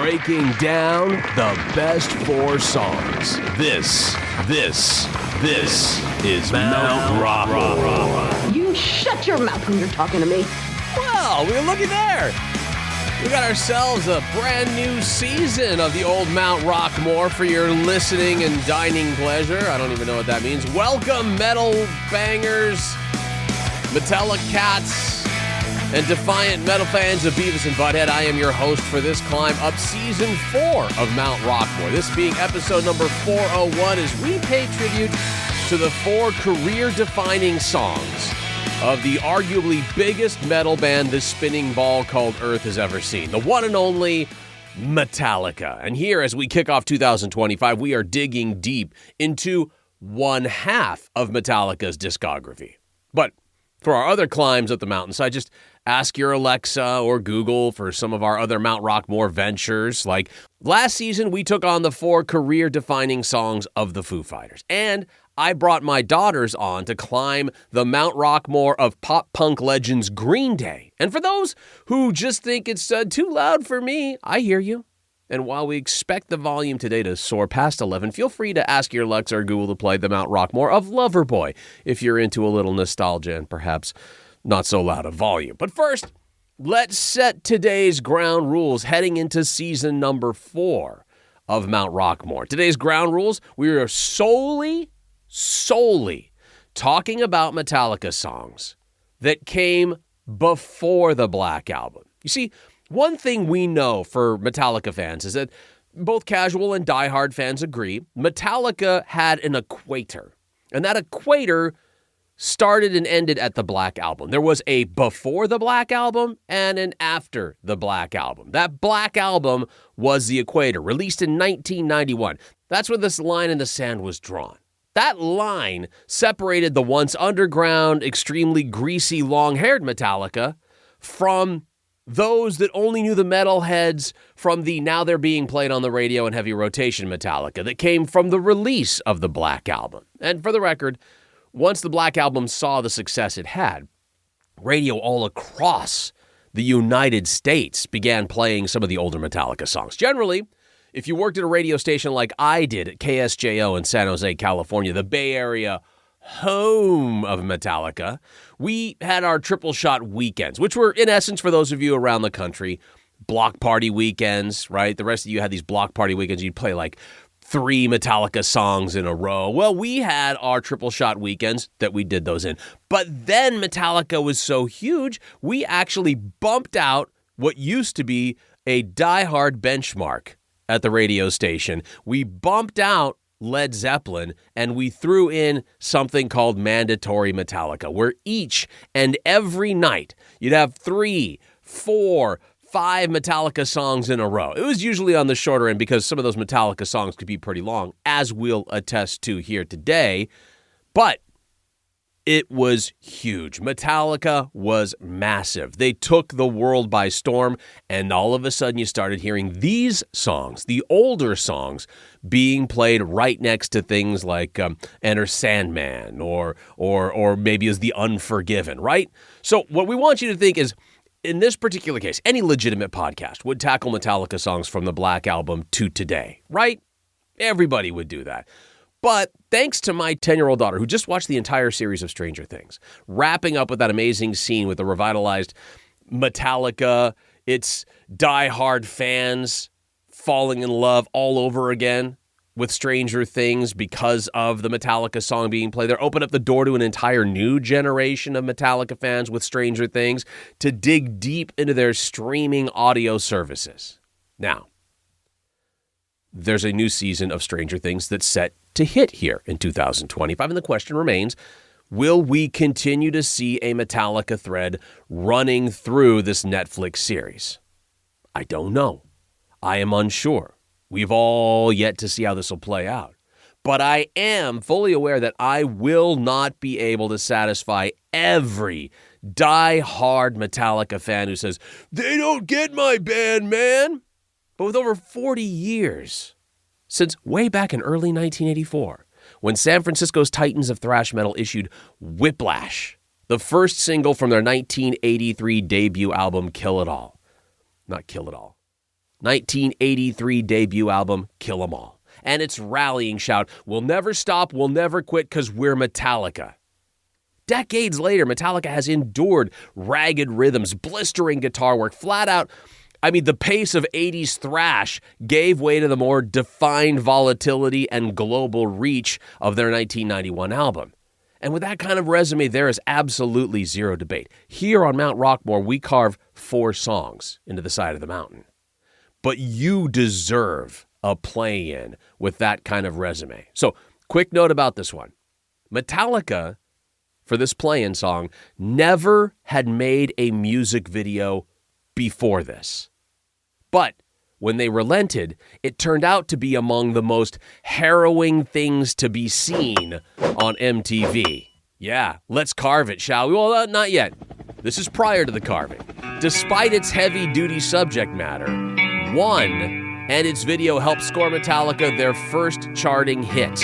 breaking down the best 4 songs. This is Mount Rockmore. You shut your mouth when you're talking to me. Well, we're looking there. We got ourselves a brand new season of the old Mount Rockmore for your listening and dining pleasure. I don't even know what that means. Welcome, metal bangers, Metallica cats, and defiant metal fans of Beavis and Butthead. I am your host for this climb up season 4 of Mount Rockmore. This being episode number 401 as we pay tribute to the 4 career-defining songs of the arguably biggest metal band this spinning ball called Earth has ever seen. The one and only Metallica. And here, as we kick off 2025, we are digging deep into one half of Metallica's discography. But for our other climbs up the mountainside, just ask your Alexa or Google for some of our other Mount Rockmore ventures. Like last season, we took on the 4 career-defining songs of the Foo Fighters. And I brought my daughters on to climb the Mount Rockmore of pop-punk legends Green Day. And for those who just think it's too loud for me, I hear you. And while we expect the volume today to soar past 11, feel free to ask your Alexa or Google to play the Mount Rockmore of Loverboy if you're into a little nostalgia and perhaps not so loud a volume. But first, let's set today's ground rules heading into season number 4 of Mount Rockmore. Today's ground rules, we are solely talking about Metallica songs that came before the Black Album. You see, one thing we know for Metallica fans is that both casual and diehard fans agree Metallica had an equator, and that equator started and ended at the Black Album. There was a before the Black Album and an after the Black Album. That Black Album was the equator, released in 1991. That's when this line in the sand was drawn. That line separated the once underground, extremely greasy, long-haired Metallica from those that only knew the metalheads from the now they're being played on the radio and heavy rotation Metallica that came from the release of the Black Album. And for the record, once the Black Album saw the success it had, radio all across the United States began playing some of the older Metallica songs. Generally, if you worked at a radio station like I did at KSJO in San Jose, California, the Bay Area home of Metallica, we had our triple shot weekends, which were, in essence, for those of you around the country, block party weekends, right? The rest of you had these block party weekends. You'd play like 3 Metallica songs in a row. Well, we had our triple shot weekends that we did those in. But then Metallica was so huge, we actually bumped out what used to be a diehard benchmark at the radio station. We bumped out Led Zeppelin and we threw in something called Mandatory Metallica, where each and every night you'd have 3, 4, 5 Metallica songs in a row. It was usually on the shorter end because some of those Metallica songs could be pretty long, as we'll attest to here today. But it was huge. Metallica was massive. They took the world by storm, and all of a sudden you started hearing these songs, the older songs, being played right next to things like Enter Sandman or maybe as The Unforgiven, right? So what we want you to think is, in this particular case, any legitimate podcast would tackle Metallica songs from the Black Album to today, right? Everybody would do that. But thanks to my 10-year-old daughter, who just watched the entire series of Stranger Things, wrapping up with that amazing scene with the revitalized Metallica, its diehard fans falling in love all over again with Stranger Things because of the Metallica song being played there, opened up the door to an entire new generation of Metallica fans with Stranger Things to dig deep into their streaming audio services. Now, there's a new season of Stranger Things that's set to hit here in 2025, and the question remains, will we continue to see a Metallica thread running through this Netflix series? I don't know. I am unsure. We've all yet to see how this will play out. But I am fully aware that I will not be able to satisfy every die-hard Metallica fan who says, "They don't get my band, man." But with over 40 years, since way back in early 1984, when San Francisco's Titans of thrash metal issued Whiplash, the first single from their 1983 debut album, Kill It All. Not Kill It All. 1983 debut album, Kill 'Em All. And its rallying shout, "We'll never stop, we'll never quit, 'cause we're Metallica." Decades later, Metallica has endured ragged rhythms, blistering guitar work, flat out. The pace of 80s thrash gave way to the more defined volatility and global reach of their 1991 album. And with that kind of resume, there is absolutely zero debate. Here on Mount Rockmore, we carve 4 songs into the side of the mountain. But you deserve a play-in with that kind of resume. So, quick note about this one. Metallica, for this play-in song, never had made a music video before this. But when they relented, it turned out to be among the most harrowing things to be seen on MTV. Yeah, let's carve it, shall we? Well, not yet. This is prior to the carving. Despite its heavy-duty subject matter, One and its video helped score Metallica their first charting hit.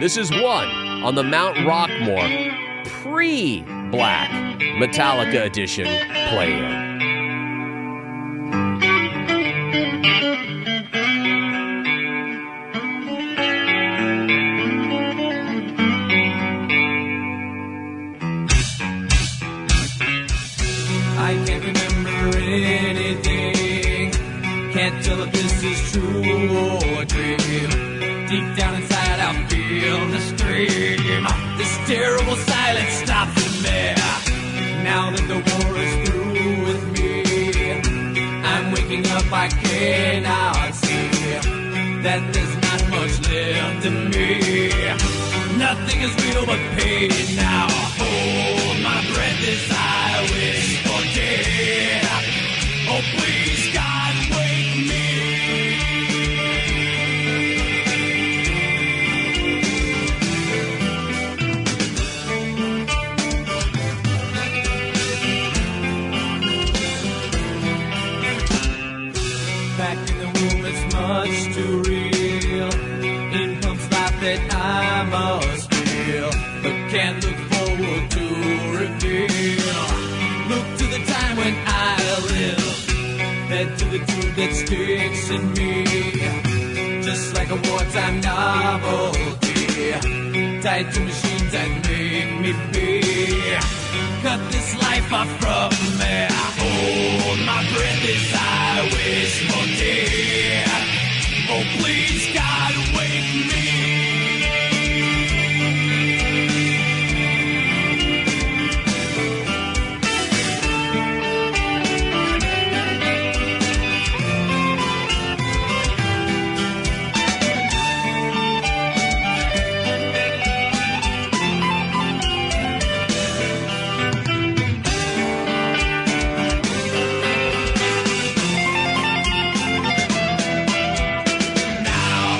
This is One on the Mount Rockmore pre-Black Metallica edition play-in. I can't remember anything. Can't tell if this is true or a dream. Deep down inside I feel the stream. This terrible silence stops in there. Now that the war is through with me, I'm waking up, I cannot see that there's not much left in me. Nothing is real but pain now. Hold my breath as I wish for death. Oh please God, wake me. Back in the womb, it's much too real. In pumps life that I must feel, but can't look forward to reveal. Look to the time when I live, head to the truth that sticks in me. Just like a wartime novelty, tied to machines that make me be. Cut this life off from me. Hold my breath as I wish for death. Oh please God, wake me. Now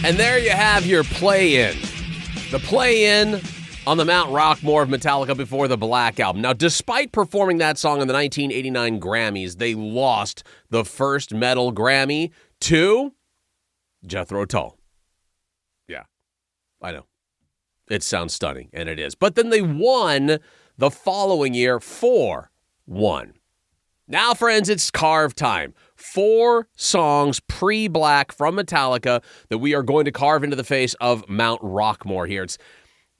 And there you have your play-in. The play-in on the Mount Rockmore of Metallica before the Black Album. Now, despite performing that song in the 1989 Grammys, they lost the first metal Grammy to Jethro Tull. Yeah, I know. It sounds stunning, and it is. But then they won the following year 4-1. Now, friends, it's carve time. 4 songs pre-Black from Metallica that we are going to carve into the face of Mount Rockmore here.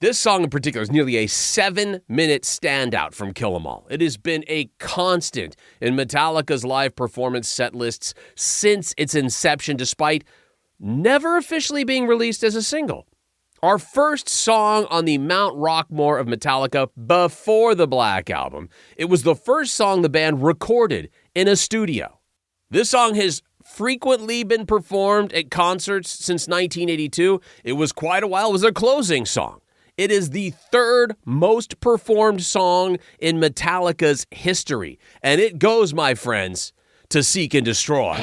This song in particular is nearly a 7-minute standout from Kill 'Em All. It has been a constant in Metallica's live performance set lists since its inception, despite never officially being released as a single. Our first song on the Mount Rockmore of Metallica before the Black Album. It was the first song the band recorded in a studio. This song has frequently been performed at concerts since 1982. It was quite a while. It was a closing song. It is the 3rd most performed song in Metallica's history. And it goes, my friends, to Seek and Destroy.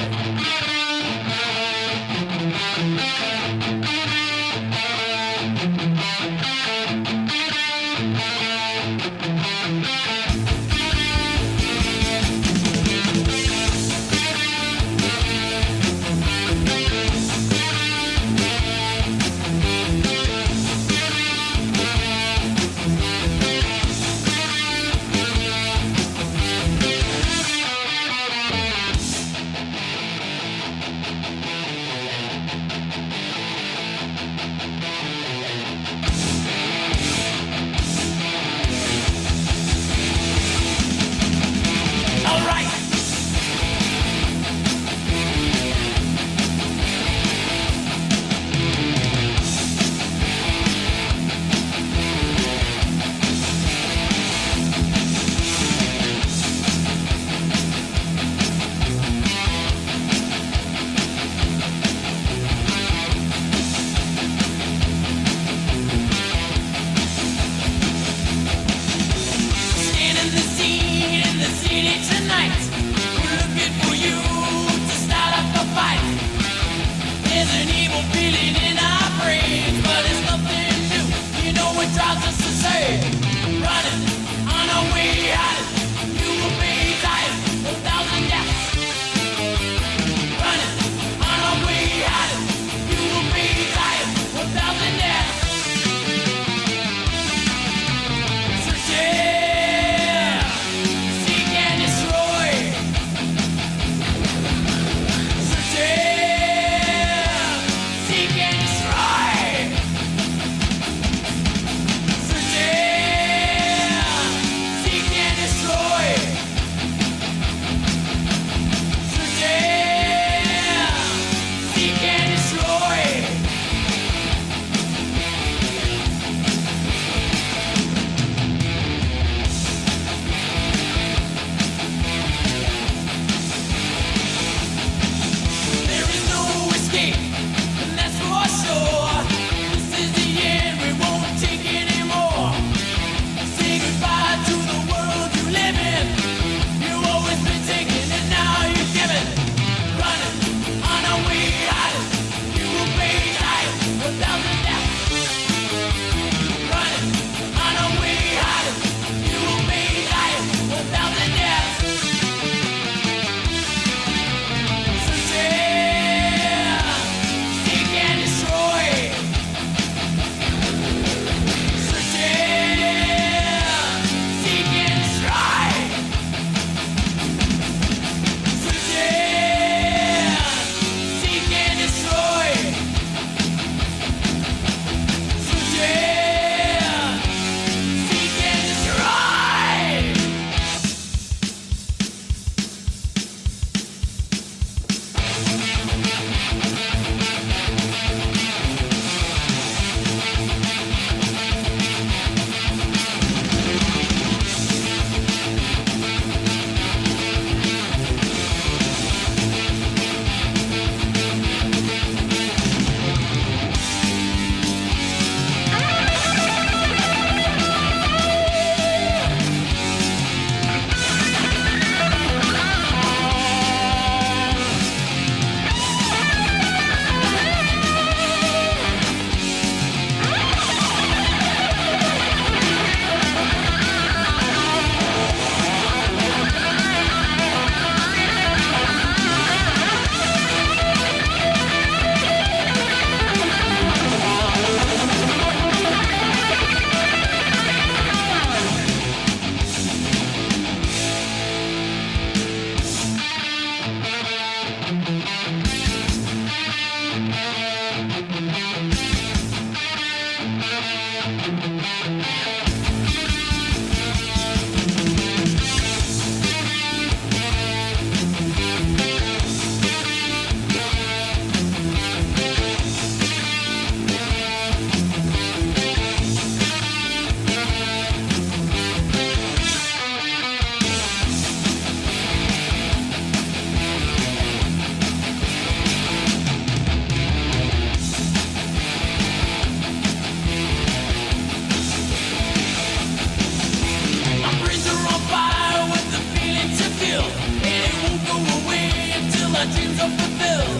dreams are fulfilled.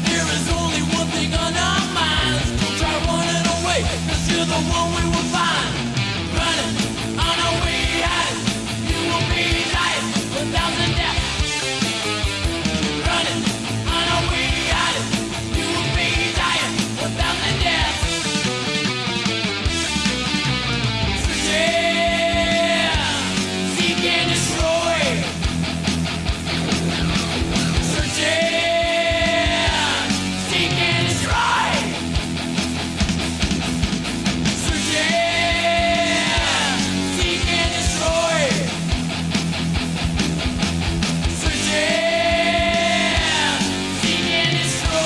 There is only one thing on our minds. Don't try running away, 'cause you're the one we will find. Running on our way out, you will be dying without the death. Running on our way out, you will be dying without the death. Searching, seek and destroy. Searching, seek and destroy. Searching, seek and destroy. Searching, seek and destroy.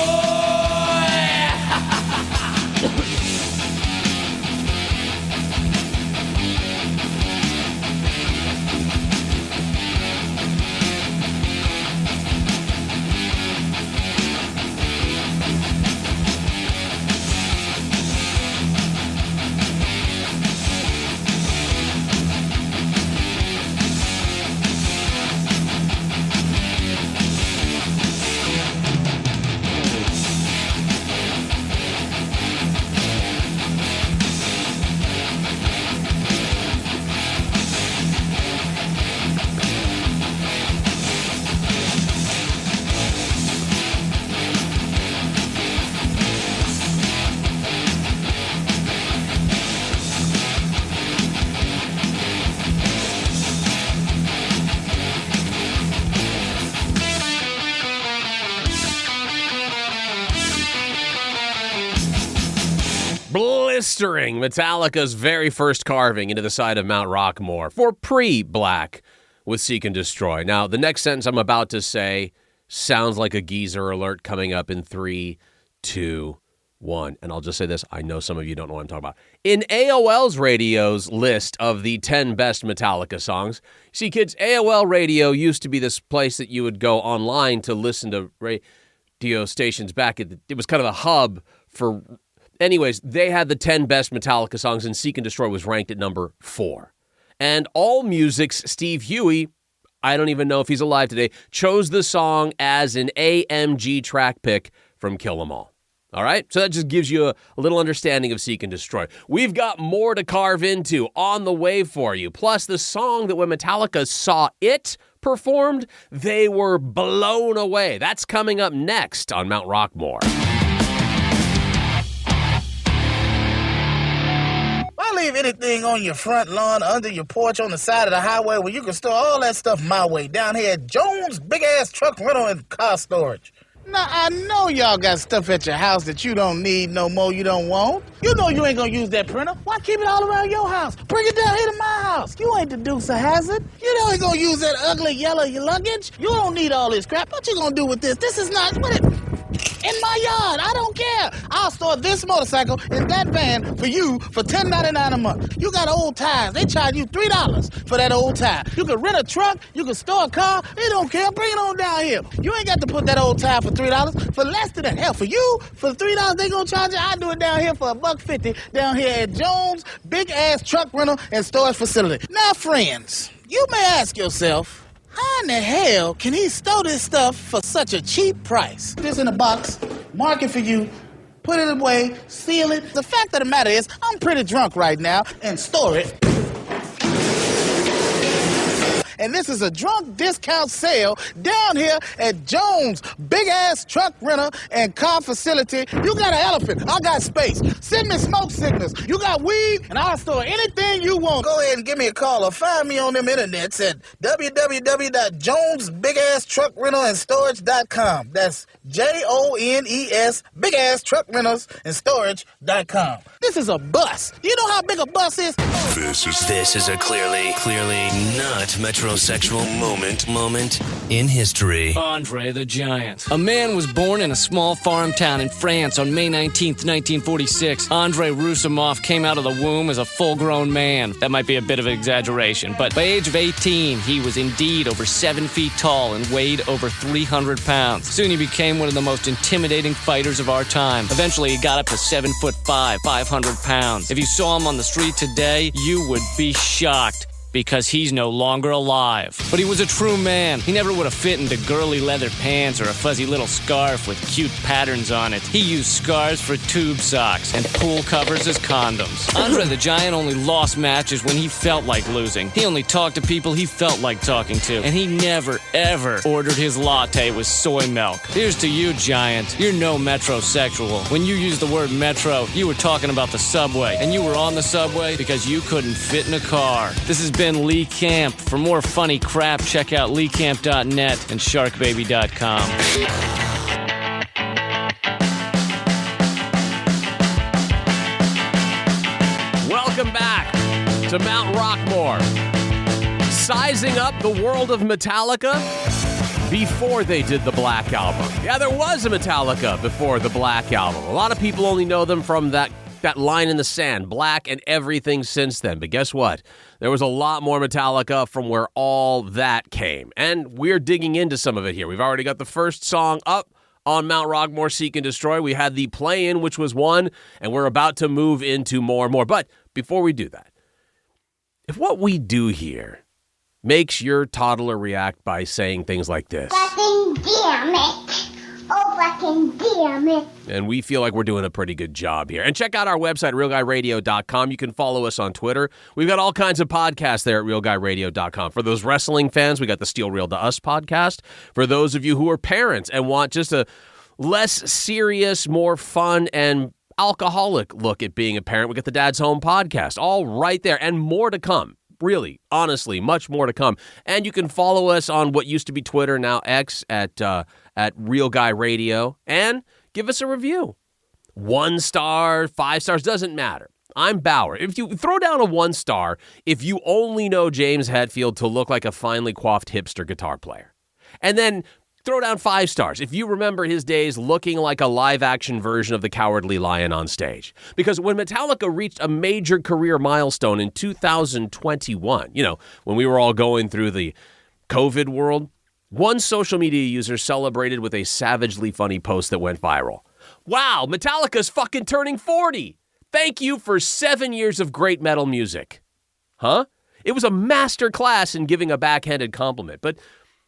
Blistering Metallica's very first carving into the side of Mount Rockmore for pre-Black with Seek and Destroy. Now, the next sentence I'm about to say sounds like a geezer alert coming up in 3, 2, 1. And I'll just say this. I know some of you don't know what I'm talking about. In AOL's radio's list of the 10 best Metallica songs, see, kids, AOL Radio used to be this place that you would go online to listen to radio stations back at it was kind of a hub for... Anyways, they had the 10 best Metallica songs, and Seek and Destroy was ranked at number 4. And AllMusic's Steve Huey, I don't even know if he's alive today, chose the song as an AMG track pick from Kill 'Em All. All right? So that just gives you a little understanding of Seek and Destroy. We've got more to carve into on the way for you. Plus, the song that when Metallica saw it performed, they were blown away. That's coming up next on Mount Rockmore. Leave anything on your front lawn, under your porch, on the side of the highway where you can store all that stuff my way, down here at Jones Big-Ass Truck Rental and Car Storage. Now, I know y'all got stuff at your house that you don't need no more, you don't want. You know you ain't gonna use that printer. Why keep it all around your house? Bring it down here to my house. You ain't the Dukes of Hazzard. You know you gonna use that ugly yellow luggage. You don't need all this crap. What you gonna do with this? This is not... What it... In my yard, I don't care. I'll store this motorcycle in that van for you for $10.99 a month. You got old tires. They charge you $3 for that old tire. You can rent a truck. You can store a car. They don't care. Bring it on down here. You ain't got to put that old tire for $3. For less than that. Hell, for you, for $3 they gonna charge you. I do it down here for $1.50 down here at Jones Big-Ass Truck Rental and Storage Facility. Now, friends, you may ask yourself, how in the hell can he store this stuff for such a cheap price? Put this in a box, mark it for you, put it away, seal it. The fact of the matter is, I'm pretty drunk right now, and store it. And this is a drunk discount sale down here at Jones Big-Ass Truck Rental and Car Facility. You got an elephant, I got space. Send me smoke signals. You got weed, and I'll store anything you want. Go ahead and give me a call or find me on them internets at www.jonesbigasstruckrentalstorage.com. That's JONES Big-Ass Truck Rentals and Storage.com. This is a bus. You know how big a bus is? This is a clearly not metrosexual moment in history. Andre the Giant. A man was born in a small farm town in France on May 19th, 1946. Andre Roussimoff came out of the womb as a full-grown man. That might be a bit of an exaggeration, but by age of 18, he was indeed over 7 feet tall and weighed over 300 pounds. Soon he became one of the most intimidating fighters of our time. Eventually, he got up to 7'5", 500 pounds. If you saw him on the street today, you would be shocked. because he's no longer alive. But he was a true man. He never would have fit into girly leather pants or a fuzzy little scarf with cute patterns on it. He used scarves for tube socks and pool covers as condoms. Andre the Giant only lost matches when he felt like losing. He only talked to people he felt like talking to. And he never, ever ordered his latte with soy milk. Here's to you, Giant. You're no metrosexual. When you used the word metro, you were talking about the subway. And you were on the subway because you couldn't fit in a car. This has been Lee Camp. For more funny crap, check out leecamp.net and sharkbaby.com. Welcome back to Mount Rockmore. Sizing up the world of Metallica before they did the Black Album. Yeah, there was a Metallica before the Black Album. A lot of people only know them from that line in the sand, Black and everything since then. But guess what? There was a lot more Metallica from where all that came. And we're digging into some of it here. We've already got the first song up on Mount Rockmore, Seek and Destroy. We had the play-in, which was one, and we're about to move into more and more. But before we do that, if what we do here makes your toddler react by saying things like this, fucking damn it. Oh, fucking damn it. and we feel like we're doing a pretty good job here. And check out our website, realguyradio.com. You can follow us on Twitter. We've got all kinds of podcasts there at realguyradio.com. For those wrestling fans, we got the Steel Real to Us podcast. For those of you who are parents and want just a less serious, more fun, and alcoholic look at being a parent, we got the Dad's Home podcast. All right there, and more to come. Really, honestly, much more to come. And you can follow us on what used to be Twitter, now X, at Real Guy Radio, and give us a review. 1 star, 5 stars, doesn't matter. I'm Bauer. If you throw down a 1 star, if you only know James Hetfield to look like a finely coiffed hipster guitar player. And then throw down 5 stars if you remember his days looking like a live-action version of the Cowardly Lion on stage. Because when Metallica reached a major career milestone in 2021, when we were all going through the COVID world, one social media user celebrated with a savagely funny post that went viral. Wow, Metallica's fucking turning 40. Thank you for 7 years of great metal music. Huh? It was a master class in giving a backhanded compliment, but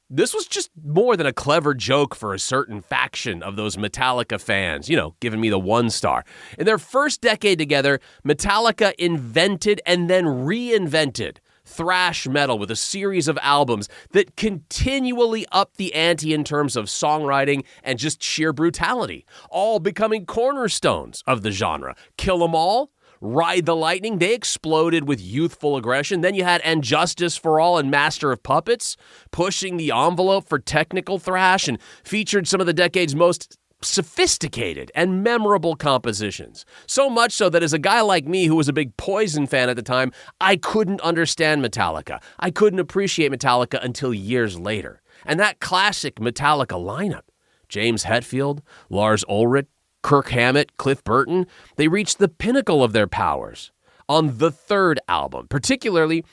this was just more than a clever joke for a certain faction of those Metallica fans, giving me the 1 star. In their first decade together, Metallica invented and then reinvented thrash metal with a series of albums that continually upped the ante in terms of songwriting and just sheer brutality, all becoming cornerstones of the genre. Kill 'Em All, Ride the Lightning, they exploded with youthful aggression. Then you had And Justice for All and Master of Puppets, pushing the envelope for technical thrash and featured some of the decade's most sophisticated and memorable compositions. So much so that as a guy like me who was a big Poison fan at the time, I couldn't understand Metallica. I couldn't appreciate Metallica until years later. And that classic Metallica lineup, James Hetfield, Lars Ulrich, Kirk Hammett, Cliff Burton, they reached the pinnacle of their powers on the 3rd album, particularly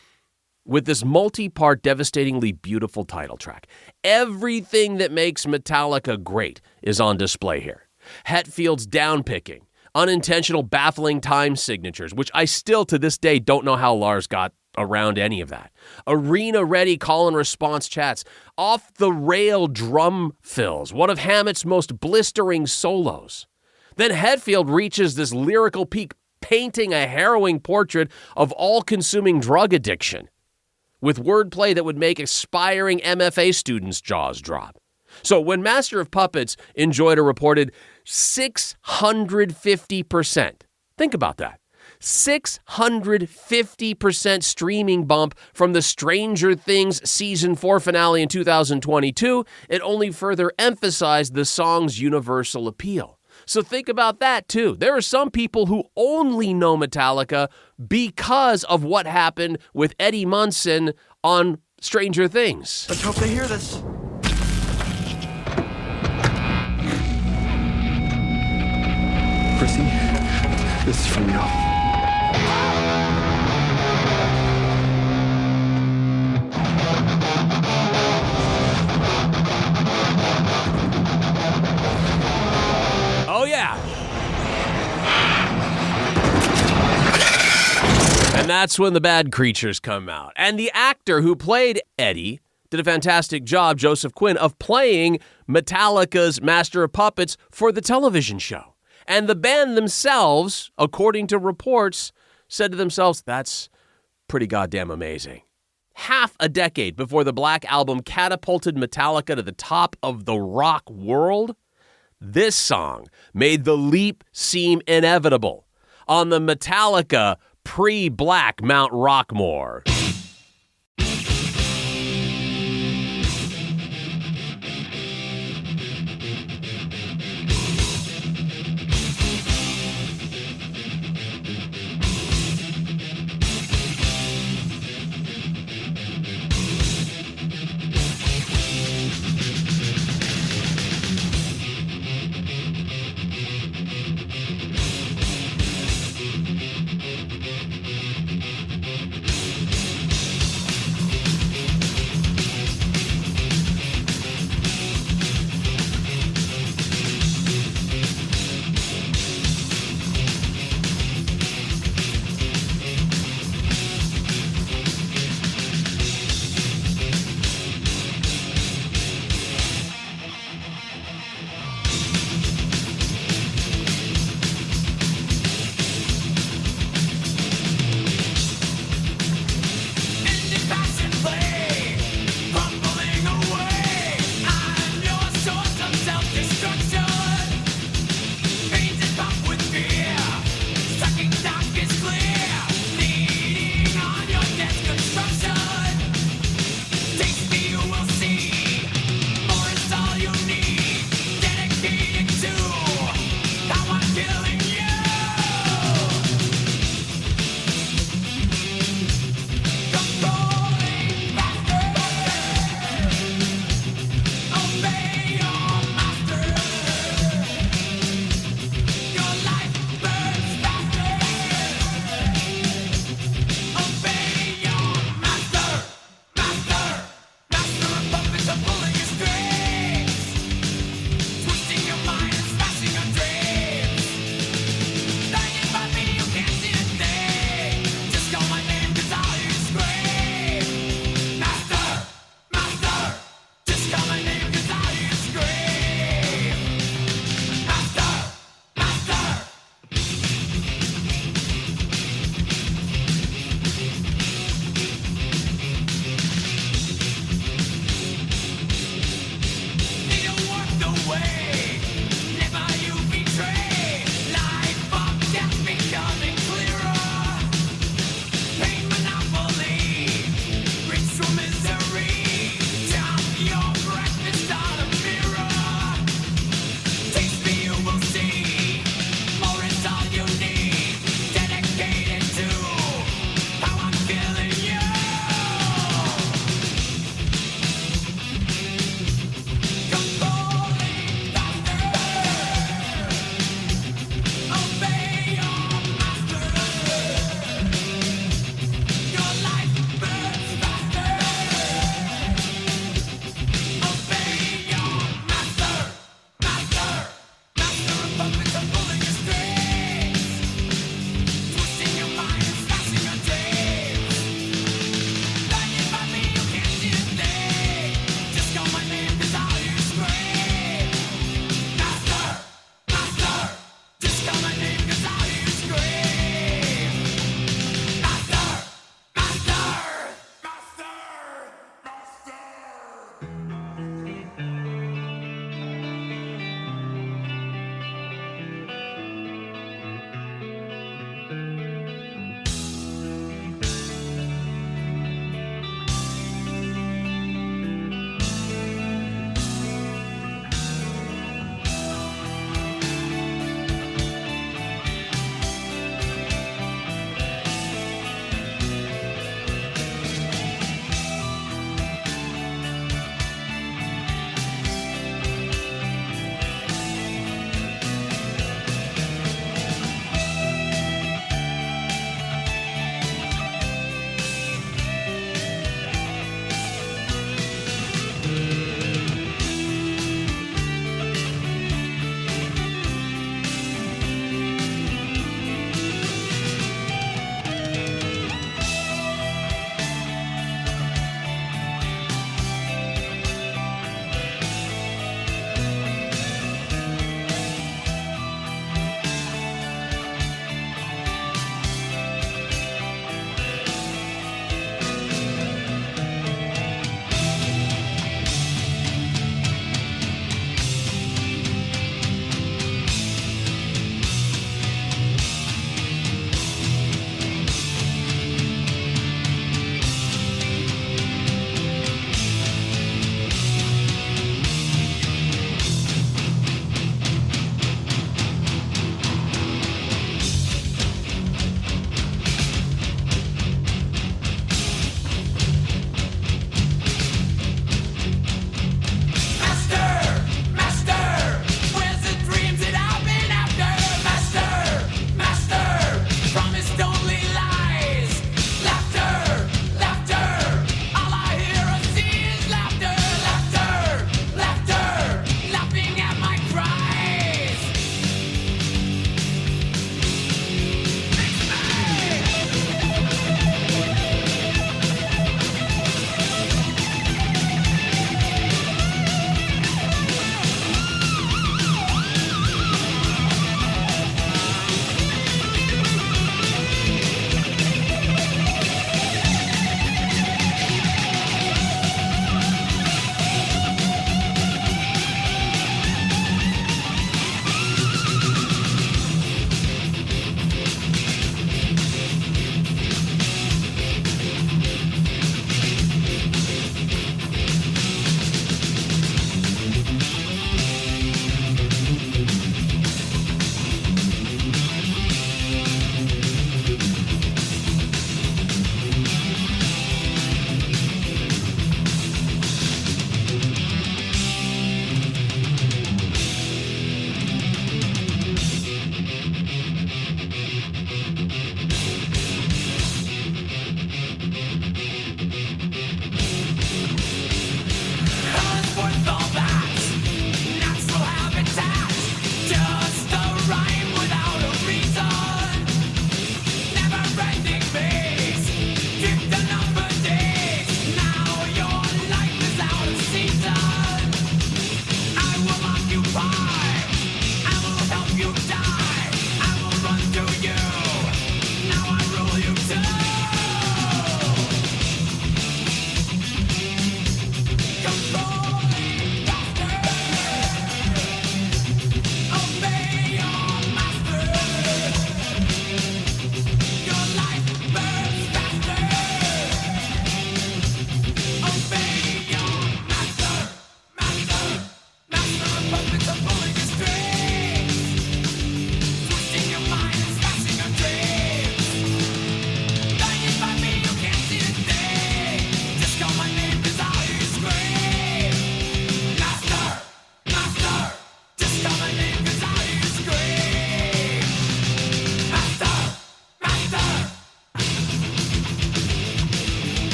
with this multi-part, devastatingly beautiful title track. Everything that makes Metallica great is on display here. Hetfield's downpicking, unintentional baffling time signatures, which I still to this day don't know how Lars got around any of that. Arena-ready call-and-response chats, off-the-rail drum fills, one of Hammett's most blistering solos. Then Hetfield reaches this lyrical peak, painting a harrowing portrait of all-consuming drug addiction, with wordplay that would make aspiring MFA students' jaws drop. So when Master of Puppets enjoyed a reported 650%, think about that, 650% streaming bump from the Stranger Things Season 4 finale in 2022, it only further emphasized the song's universal appeal. So think about that, too. There are some people who only know Metallica because of what happened with Eddie Munson on Stranger Things. Let's hope they hear this. Chrissy, this is from you. that's when the bad creatures come out. And the actor who played Eddie did a fantastic job, Joseph Quinn, of playing Metallica's Master of Puppets for the television show. And the band themselves, according to reports, said to themselves, that's pretty goddamn amazing. Half a decade before the Black Album catapulted Metallica to the top of the rock world, this song made the leap seem inevitable on the Metallica pre-Black Mount Rockmore.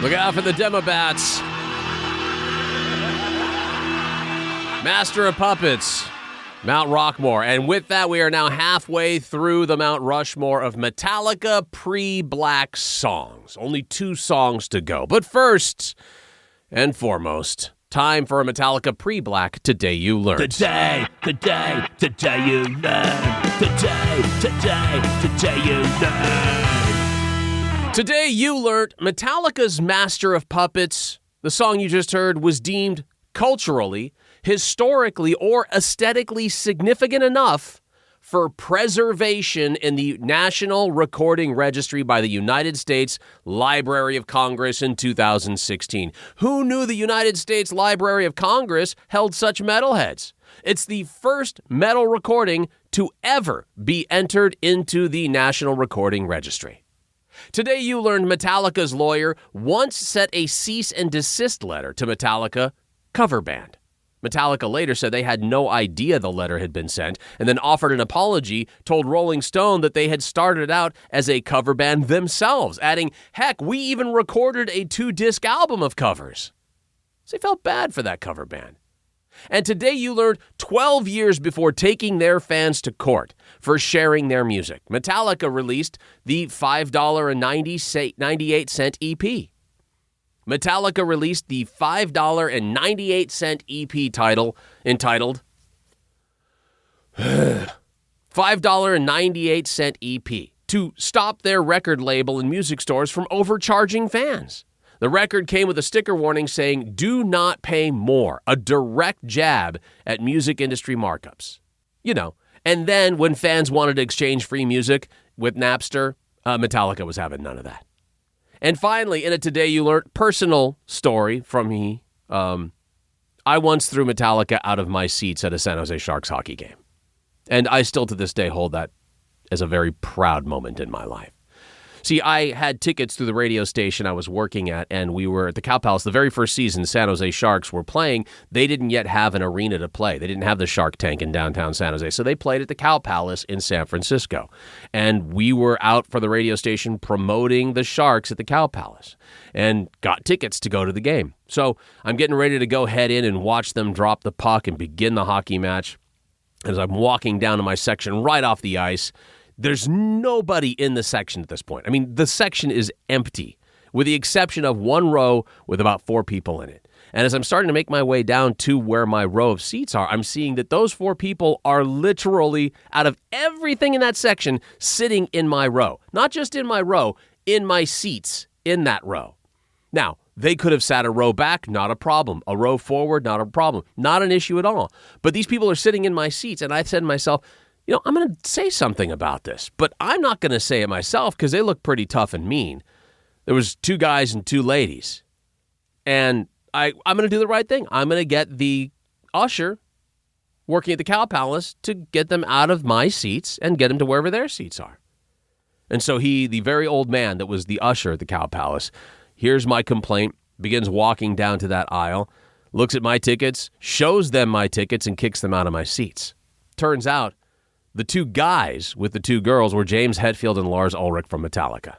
Look out for the Demobats. Master of Puppets, Mount Rockmore. And with that, we are now halfway through the Mount Rushmore of Metallica pre-Black songs. Only 2 songs to go. But first and foremost, time for a Metallica pre-Black Today You Learned. Today you learned. Today you learned. Today you learned Metallica's Master of Puppets, the song you just heard, was deemed culturally, historically, or aesthetically significant enough for preservation in the National Recording Registry by the United States Library of Congress in 2016. Who knew the United States Library of Congress held such metalheads? It's the first metal recording to ever be entered into the National Recording Registry. Today you learned Metallica's lawyer once sent a cease and desist letter to Metallica cover band. Metallica later said they had no idea the letter had been sent, and then offered an apology, told Rolling Stone that they had started out as a cover band themselves, adding, "Heck, we even recorded a 2-disc album of covers." So they felt bad for that cover band. And today you learned 12 years before taking their fans to court for sharing their music, Metallica released the $5.98 EP. Metallica released the $5.98 EP entitled $5.98 EP to stop their record label and music stores from overcharging fans. The record came with a sticker warning saying, "Do not pay more," a direct jab at music industry markups. You know, and then when fans wanted to exchange free music with Napster, Metallica was having none of that. And finally, in a Today You Learned personal story from me, I once threw Metallica out of my seats at a San Jose Sharks hockey game. And I still to this day hold that as a very proud moment in my life. See, I had tickets through the radio station I was working at, and we were at the Cow Palace. The very first season San Jose Sharks were playing, they didn't yet have an arena to play. They didn't have the Shark Tank in downtown San Jose, so they played at the Cow Palace in San Francisco. And we were out for the radio station promoting the Sharks at the Cow Palace and got tickets to go to the game. So I'm getting ready to go head in and watch them drop the puck and begin the hockey match. As I'm walking down to my section right off the ice, there's nobody in the section at this point. I mean, the section is empty, with the exception of one row with about 4 people in it. And as I'm starting to make my way down to where my row of seats are, I'm seeing that those 4 people are literally, out of everything in that section, sitting in my row. Not just in my row, in my seats in that row. Now, they could have sat a row back, not a problem. A row forward, not a problem. Not an issue at all. But these people are sitting in my seats, and I said to myself, you know, I'm going to say something about this, but I'm not going to say it myself because they look pretty tough and mean. There was 2 guys and 2 ladies, and I'm going to do the right thing. I'm going to get the usher working at the Cow Palace to get them out of my seats and get them to wherever their seats are. And so he, the very old man that was the usher at the Cow Palace, hears my complaint, begins walking down to that aisle, looks at my tickets, shows them my tickets, and kicks them out of my seats. Turns out, the 2 guys with the 2 girls were James Hetfield and Lars Ulrich from Metallica.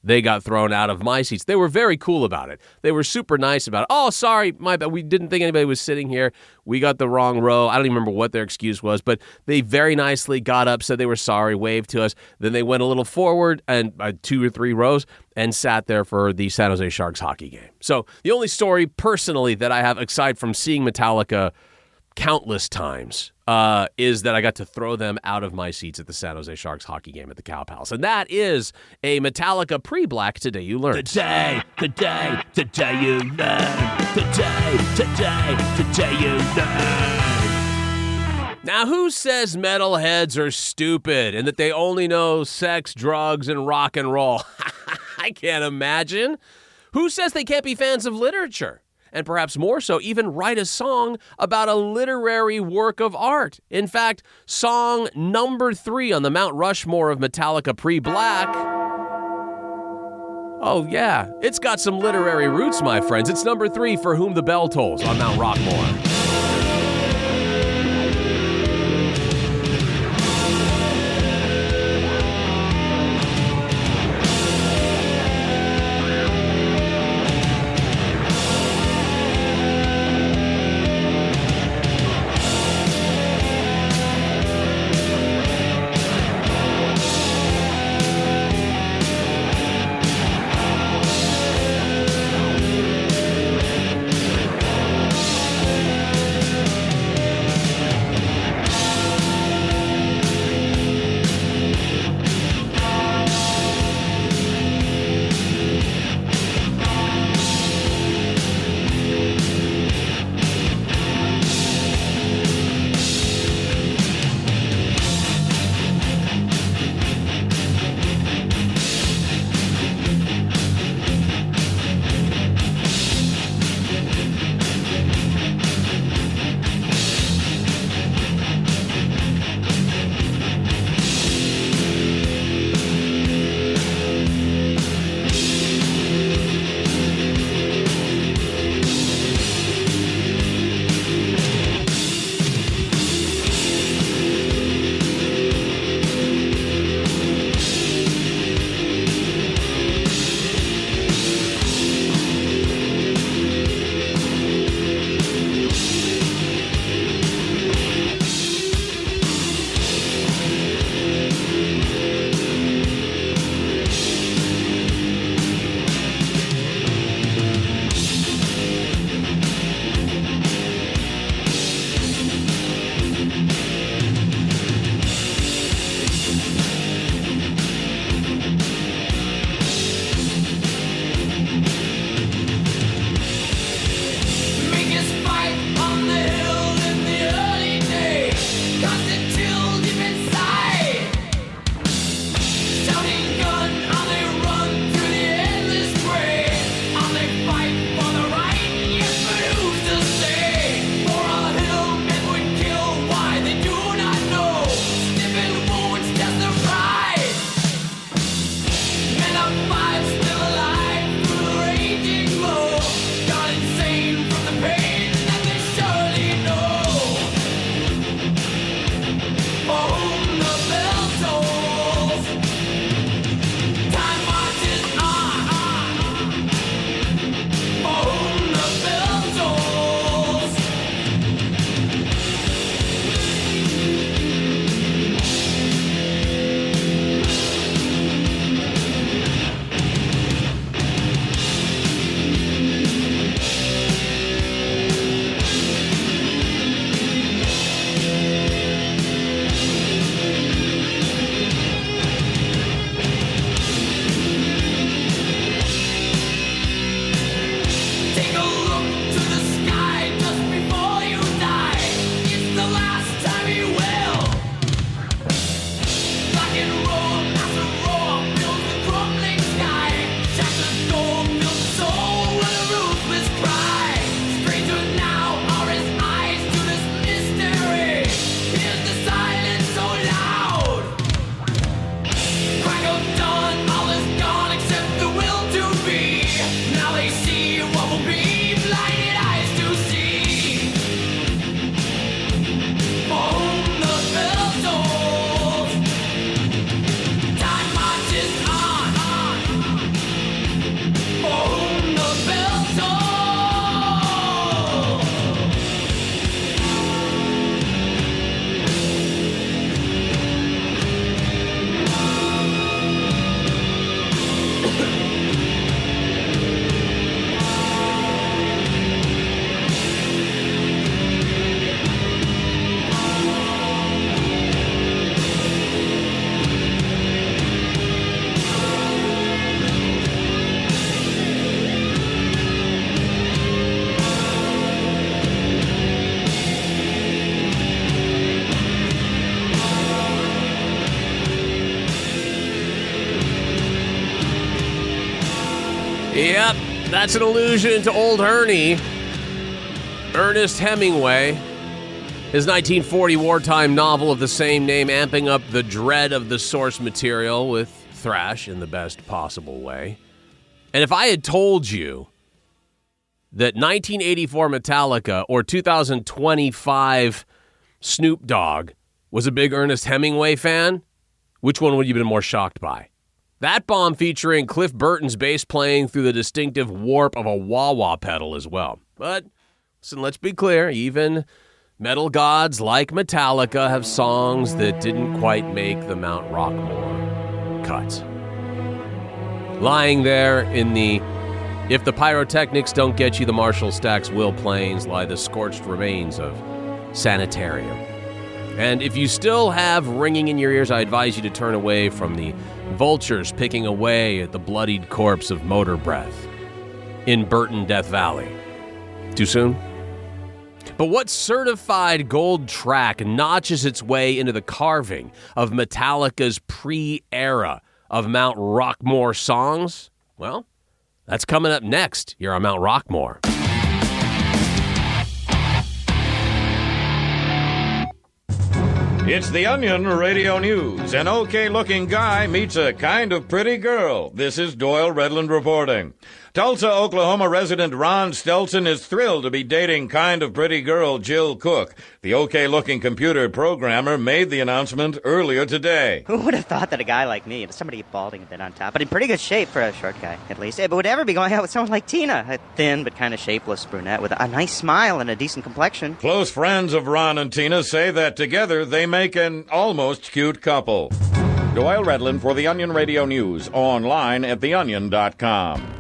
They got thrown out of my seats. They were very cool about it. They were super nice about it. "Oh, sorry, my bad. We didn't think anybody was sitting here. We got the wrong row." I don't even remember what their excuse was, but they very nicely got up, said they were sorry, waved to us. Then they went a little forward and 2 or 3 rows and sat there for the San Jose Sharks hockey game. So the only story personally that I have, aside from seeing Metallica countless times, is that I got to throw them out of my seats at the San Jose Sharks hockey game at the Cow Palace. And that is a Metallica pre-Black Today You Learned. Today you learned. Today you learned. Now, who says metalheads are stupid and that they only know sex, drugs, and rock and roll? I can't imagine. Who says they can't be fans of literature? And perhaps more so, even write a song about a literary work of art. In fact, song number 3 on the Mount Rushmore of Metallica pre-Black. Oh yeah, it's got some literary roots, my friends. It's number 3, For Whom the Bell Tolls, on Mount Rockmore. Yep, that's an allusion to Old Ernie. Ernest Hemingway. His 1940 wartime novel of the same name, amping up the dread of the source material with thrash in the best possible way. And if I had told you that 1984 Metallica or 2025 Snoop Dogg was a big Ernest Hemingway fan, which one would you have been more shocked by? That bomb featuring Cliff Burton's bass playing through the distinctive warp of a wah-wah pedal as well. But listen, let's be clear, even metal gods like Metallica have songs that didn't quite make the Mount Rockmore cut. Lying there in the if the pyrotechnics don't get you, the Marshall Stacks will plains lie the scorched remains of Sanitarium. And if you still have ringing in your ears, I advise you to turn away from the vultures picking away at the bloodied corpse of Motor Breath in Burton Death Valley. Too soon? But what certified gold track notches its way into the carving of Metallica's pre-era of Mount Rockmore songs? Well, that's coming up next here on Mount Rockmore. It's the Onion Radio News. An okay-looking guy meets a kind of pretty girl. This is Doyle Redland reporting. Tulsa, Oklahoma resident Ron Stelson is thrilled to be dating kind of pretty girl Jill Cook. The okay-looking computer programmer made the announcement earlier today. Who would have thought that a guy like me, somebody balding a bit on top, but in pretty good shape for a short guy, at least, but would ever be going out with someone like Tina, a thin but kind of shapeless brunette with a nice smile and a decent complexion. Close friends of Ron and Tina say that together they make an almost cute couple. Doyle Redland for the Onion Radio News, online at theonion.com.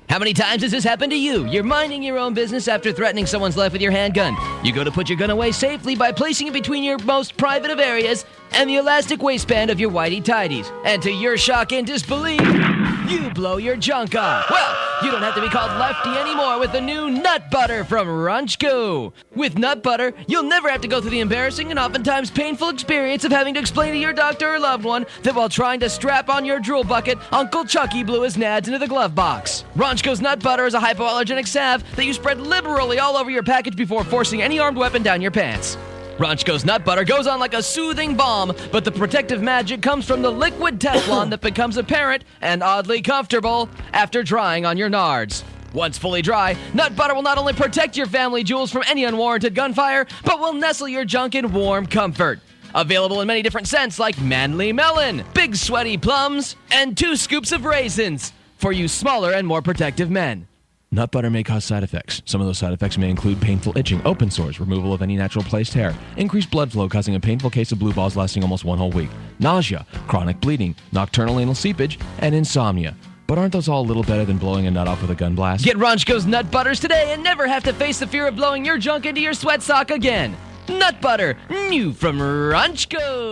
How many times has this happened to you? You're minding your own business after threatening someone's life with your handgun. You go to put your gun away safely by placing it between your most private of areas and the elastic waistband of your whitey-tidies. And to your shock and disbelief, you blow your junk off. Well, you don't have to be called Lefty anymore with the new Nut Butter from Runchko. With Nut Butter, you'll never have to go through the embarrassing and oftentimes painful experience of having to explain to your doctor or loved one that while trying to strap on your drool bucket, Uncle Chucky blew his nads into the glove box. Runchko's Nut Butter is a hypoallergenic salve that you spread liberally all over your package before forcing any armed weapon down your pants. Runchko's Nut Butter goes on like a soothing balm, but the protective magic comes from the liquid Teflon that becomes apparent and oddly comfortable after drying on your nards. Once fully dry, Nut Butter will not only protect your family jewels from any unwarranted gunfire, but will nestle your junk in warm comfort. Available in many different scents like manly melon, big sweaty plums, and 2 scoops of raisins for you smaller and more protective men. Nut butter may cause side effects. Some of those side effects may include painful itching, open sores, removal of any natural placed hair, increased blood flow causing a painful case of blue balls lasting almost 1 whole week, nausea, chronic bleeding, nocturnal anal seepage, and insomnia. But aren't those all a little better than blowing a nut off with a gun blast? Get Runchko's Nut Butters today and never have to face the fear of blowing your junk into your sweat sock again. Nut Butter, new from Runchko.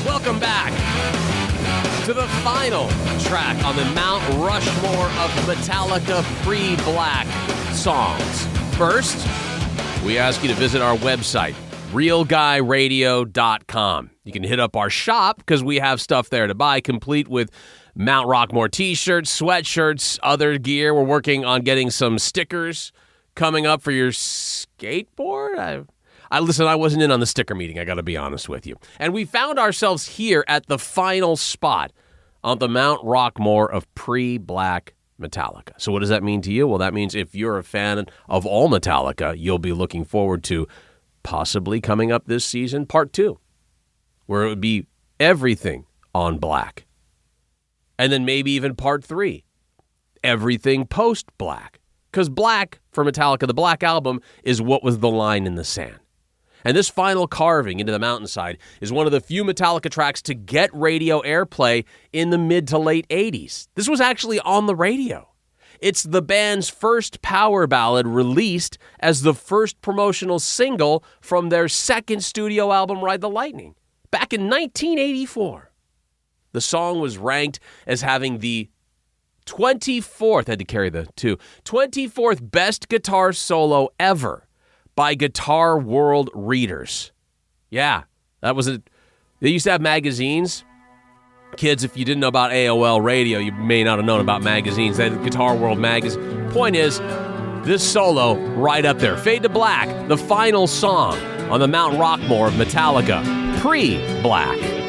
Welcome back to the final track on the Mount Rushmore of Metallica pre-Black songs. First, we ask you to visit our website, realguyradio.com. You can hit up our shop because we have stuff there to buy, complete with Mount Rockmore t-shirts, sweatshirts, other gear. We're working on getting some stickers coming up for your skateboard. Listen, I wasn't in on the sticker meeting, I got to be honest with you. And we found ourselves here at the final spot on the Mount Rockmore of pre-Black Metallica. So what does that mean to you? Well, that means if you're a fan of all Metallica, you'll be looking forward to possibly coming up this season, part 2, where it would be everything on black. And then maybe even part 3, everything post-black. Because black, for Metallica, the Black Album, is what was the line in the sand. And this final carving into the mountainside is one of the few Metallica tracks to get radio airplay in the mid to late 80s. This was actually on the radio. It's the band's first power ballad released as the first promotional single from their second studio album, Ride the Lightning, back in 1984. The song was ranked as having the 24th, had to carry the 24th best guitar solo ever by Guitar World readers. Yeah, that was They used to have magazines. Kids, if you didn't know about AOL radio, you may not have known about magazines. They had the Guitar World magazine. Point is, this solo right up there. Fade to Black, the final song on the Mount Rockmore of Metallica, pre-Black.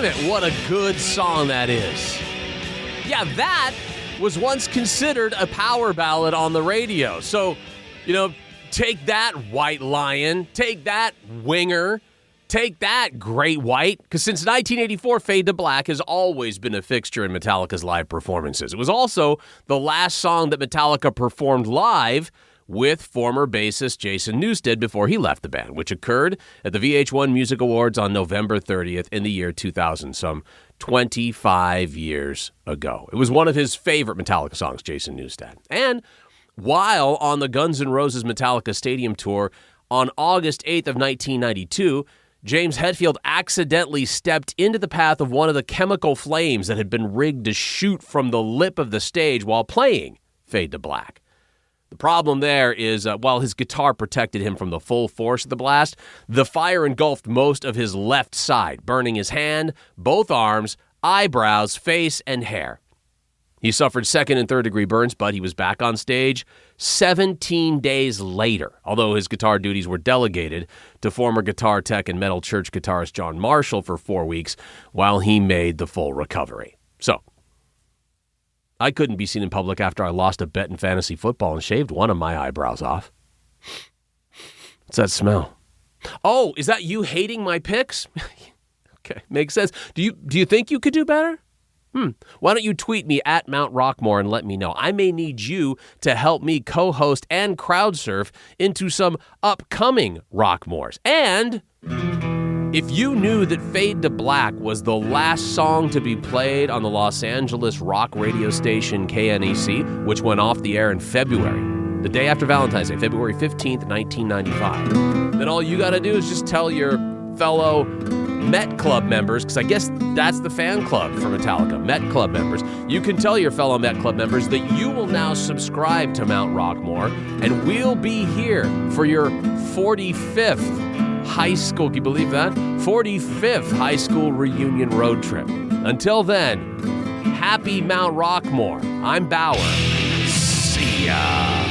Damn it, what a good song that is. Yeah, that was once considered a power ballad on the radio. So, take that, White Lion. Take that, Winger. Take that, Great White. Because since 1984, Fade to Black has always been a fixture in Metallica's live performances. It was also the last song that Metallica performed live with former bassist Jason Newsted before he left the band, which occurred at the VH1 Music Awards on November 30th in the year 2000, some 25 years ago. It was one of his favorite Metallica songs, Jason Newsted. And while on the Guns N' Roses Metallica Stadium Tour on August 8th of 1992, James Hetfield accidentally stepped into the path of one of the chemical flames that had been rigged to shoot from the lip of the stage while playing Fade to Black. The problem there is, while his guitar protected him from the full force of the blast, the fire engulfed most of his left side, burning his hand, both arms, eyebrows, face, and hair. He suffered second and third degree burns, but he was back on stage 17 days later, although his guitar duties were delegated to former guitar tech and Metal Church guitarist John Marshall for 4 weeks while he made the full recovery. So, I couldn't be seen in public after I lost a bet in fantasy football and shaved one of my eyebrows off. What's that smell? Oh, is that you hating my picks? Okay, makes sense. Do you think you could do better? Why don't you tweet me at Mount Rockmore and let me know? I may need you to help me co-host and crowd surf into some upcoming Rockmores. And if you knew that Fade to Black was the last song to be played on the Los Angeles rock radio station KNEC, which went off the air in February, the day after Valentine's Day, February 15th, 1995, then all you got to do is just tell your fellow Met Club members, because I guess that's the fan club for Metallica, Met Club members. You can tell your fellow Met Club members that you will now subscribe to Mount Rockmore, and we'll be here for your 45th high school, can you believe that? 45th high school reunion road trip. Until then, happy Mount Rockmore. I'm Bauer. See ya.